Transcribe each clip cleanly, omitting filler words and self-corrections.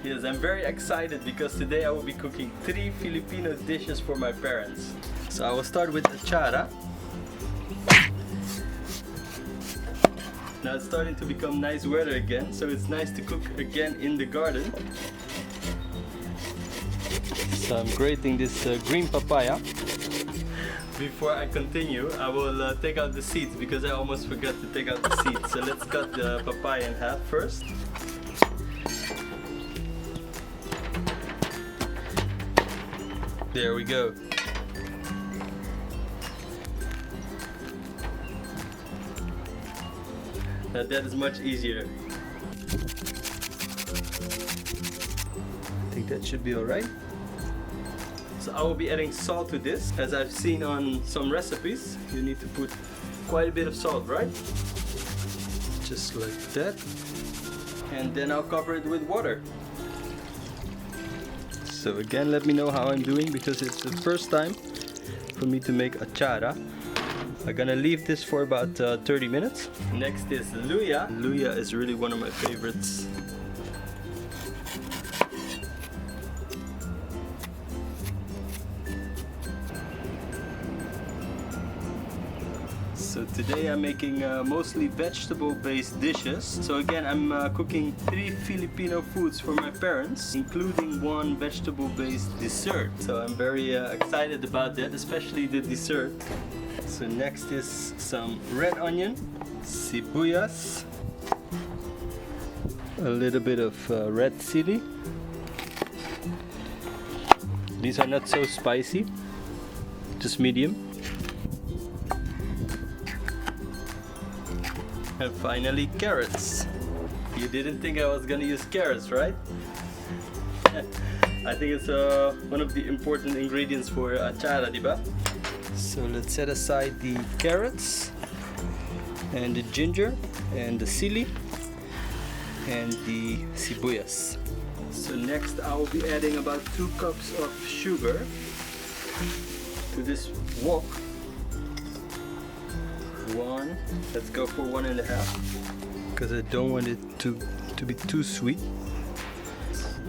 Yes, I'm very excited because today I will be cooking 3 Filipino dishes for my parents. So I will start with achara. Now it's starting to become nice weather again, so it's nice to cook again in the garden. So I'm grating this green papaya. Before I continue, I will take out the seeds because I almost forgot to take out the seeds. So let's cut the papaya in half first. There we go. Now that is much easier. I think that should be alright. So I will be adding salt to this. As I've seen on some recipes, you need to put quite a bit of salt, right? Just like that. And then I'll cover it with water. So again, let me know how I'm doing because it's the first time for me to make achara. I'm gonna leave this for about 30 minutes. Next is luya. Luya is really one of my favorites. So today I'm making mostly vegetable-based dishes. So again, I'm cooking 3 Filipino foods for my parents, including 1 vegetable-based dessert. So I'm very excited about that, especially the dessert. So next is some red onion, sibuyas, a little bit of red chili. These are not so spicy, just medium. And finally, carrots. You didn't think I was gonna use carrots, right? I think it's one of the important ingredients for achara, diba? So let's set aside the carrots and the ginger and the chili and the sibuyas. So next I will be adding about 2 cups of sugar to this wok. 1. Let's go for 1.5 because I don't want it to be too sweet.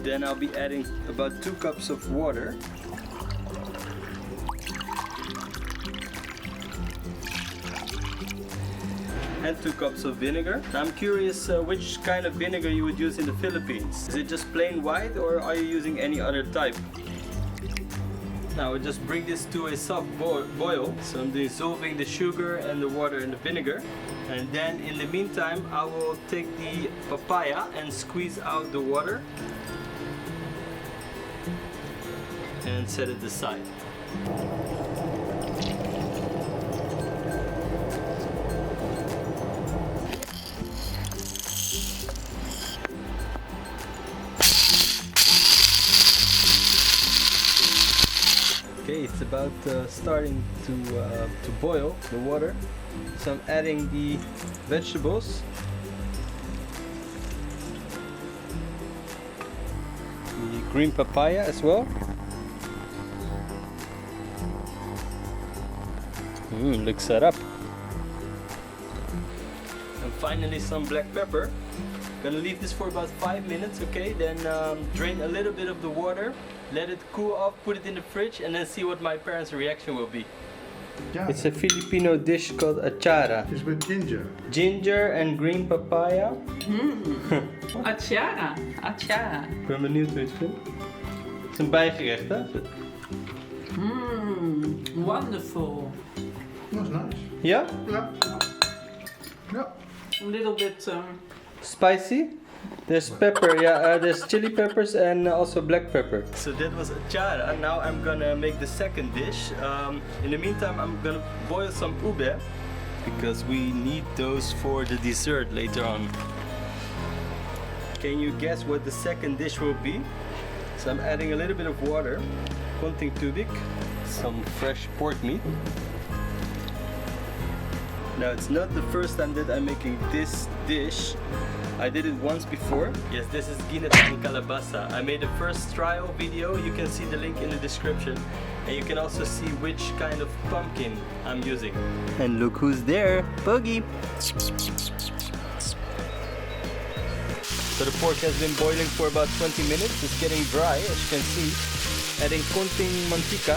Then I'll be adding about 2 cups of water. And 2 cups of vinegar. Now I'm curious which kind of vinegar you would use in the Philippines. Is it just plain white or are you using any other type? Now we'll just bring this to a soft boil. So I'm dissolving the sugar and the water and the vinegar. And then in the meantime, I will take the papaya and squeeze out the water. And set it aside. Okay, it's about starting to boil, the water. So I'm adding the vegetables. The green papaya as well. Looks set up. And finally some black pepper. Gonna leave this for about 5 minutes, okay? Then drain a little bit of the water, let it cool off, put it in the fridge, and then see what my parents' reaction will be. Yeah. It's a Filipino dish called achara. It's with ginger. Ginger and green papaya. Achara, achara. Ik ben benieuwd hoe je het vindt. Het is een bijgerecht, hè? Wonderful. That's nice. Ja? Yeah. Yeah. A little bit Spicy? There's pepper, yeah, there's chili peppers and also black pepper. So that was achara. Now I'm gonna make the second dish. In the meantime, I'm gonna boil some ube because we need those for the dessert later on. Can you guess what the second dish will be? So I'm adding a little bit of water, konting tubig, some fresh pork meat. Now it's not the first time that I'm making this dish. I did it once before. Yes, this is ginataang kalabasa. I made a first trial video. You can see the link in the description. And you can also see which kind of pumpkin I'm using. And look who's there, Pogi! So the pork has been boiling for about 20 minutes. It's getting dry, as you can see. Adding konting mantika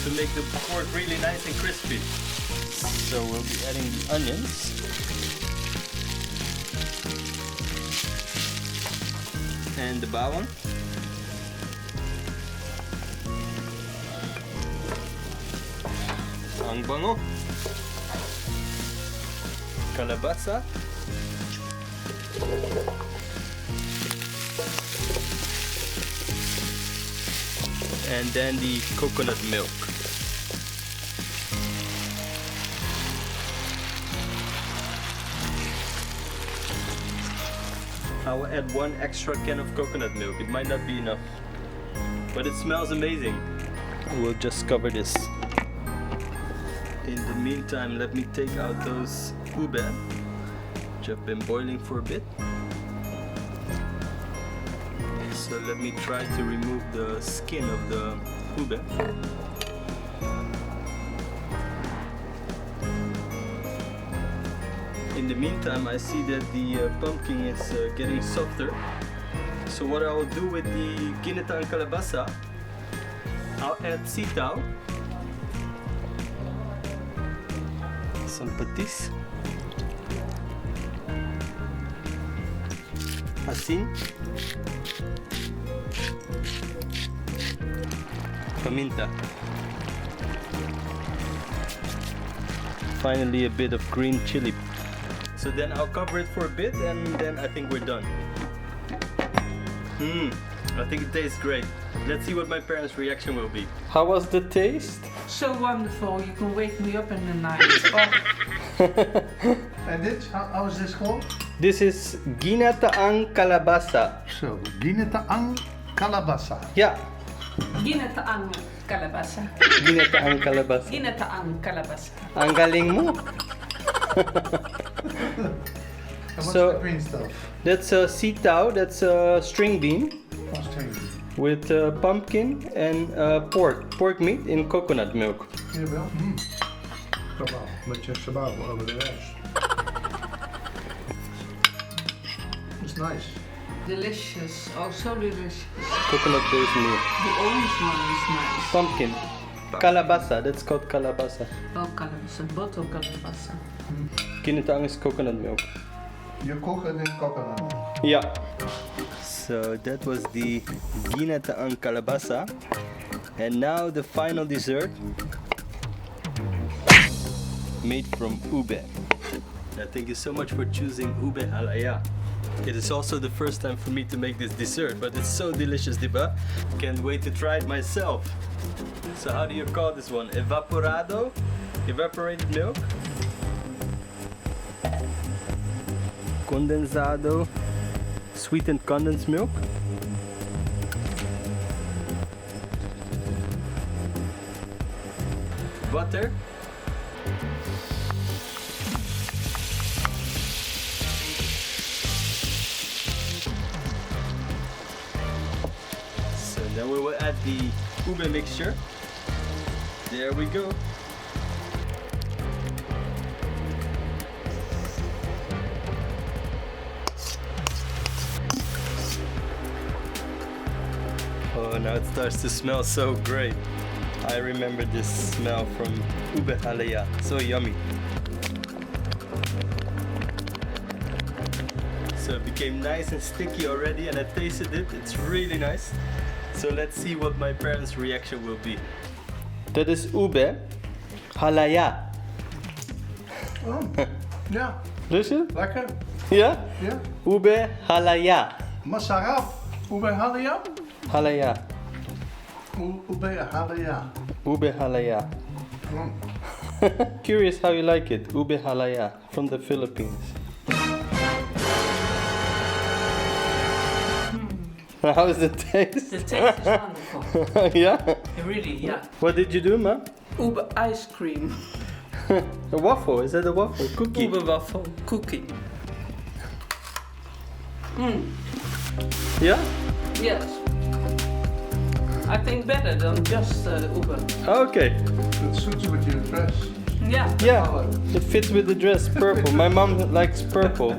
to make the pork really nice and crispy. So we'll be adding the onions. And the bawang. Ang bango. Kalabasa. And then the coconut milk. I will add 1 extra can of coconut milk. It might not be enough, but it smells amazing. We'll just cover this. In the meantime, let me take out those ube, which have been boiling for a bit. So let me try to remove the skin of the ube. In the meantime, I see that the pumpkin is getting softer. So what I will do with the ginataang kalabasa, I'll add sitaw, some patis, asin, paminta, finally a bit of green chili. So then I'll cover it for a bit and then I think we're done. I think it tastes great. Let's see what my parents' reaction will be. How was the taste? So wonderful. You can wake me up in the night. And this, how is this called? This is ginataang kalabasa. So, ginataang kalabasa. Yeah, Ginataang kalabasa. ginataang kalabasa. Ginataang kalabasa. Ang galing mo. And what's So- the green stuff? That's a sitaw, that's a string bean Oh, string. with pumpkin and pork meat in coconut milk. Jawel. Jawel, met je sabab over de rest. It's nice. Delicious. Oh, so delicious. Coconut based milk. The orange one is nice. Pumpkin. Kalabasa, that's called kalabasa. Oh, kalabasa. Bottle kalabasa. Ginataang is coconut milk. You cook it in coconut. Yeah. So that was the ginataang kalabasa. And now the final dessert made from ube. Thank you so much for choosing ube halaya. It is also the first time for me to make this dessert, but it's so delicious, diba? Can't wait to try it myself. So how do you call this one? Evaporado? Evaporated milk? Condensado? Sweetened condensed milk? Butter? So then we will add the ube mixture. There we go. Oh, now it starts to smell so great. I remember this smell from ube halaya. So yummy. So it became nice and sticky already, and I tasted it. It's really nice. So let's see what my parents' reaction will be. That is ube halaya. Oh, ja, Lust lekker. Ja? Ja. Ube halaya. Masarap. Ube halaya. Halaya. Ube halaya. Ube halaya. Curious how you like it. Ube halaya from the Philippines. How is the taste? The taste is wonderful. Yeah? Really, yeah. What did you do, ma? Ube ice cream. A waffle? Is that a waffle? Cookie? Ube waffle cookie. Yeah? Yes. I think better than just ube. Okay. Het suits with your dress. Yeah. Yeah, it fits with the dress, purple. My mom likes purple.